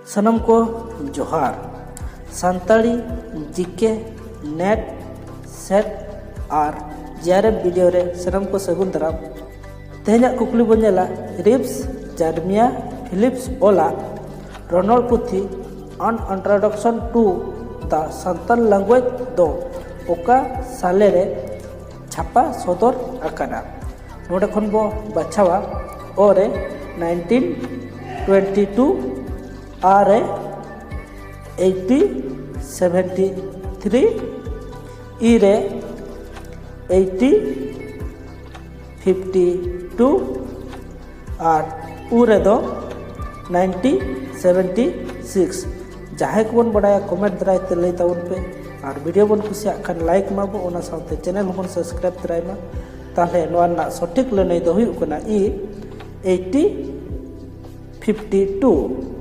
सनम को जोहार Santali GK NET SET और जेआरएफ वीडियो रे सनम को सगुन दाराम तेहना कुकली बन नेला रिप्स जार्मिया फिलिप्स ओला रोनल्ड पुथी on introduction to the Santal language दो ओका साले रे छापा सदर आकाना नोडे खन बो बाछावा ओरे 1922 आरे 1873 इरे 1852 और उरे दो 1976 जहाँ को बन बड़ा कमेंट द्वारा लई तबन पे और वीडियो बन कुसिया खान लाइक माबो ओना साथे चैनल बन सब्सक्राइब द्वारा ताले नोना सठिक लनई दो हुई कना 1852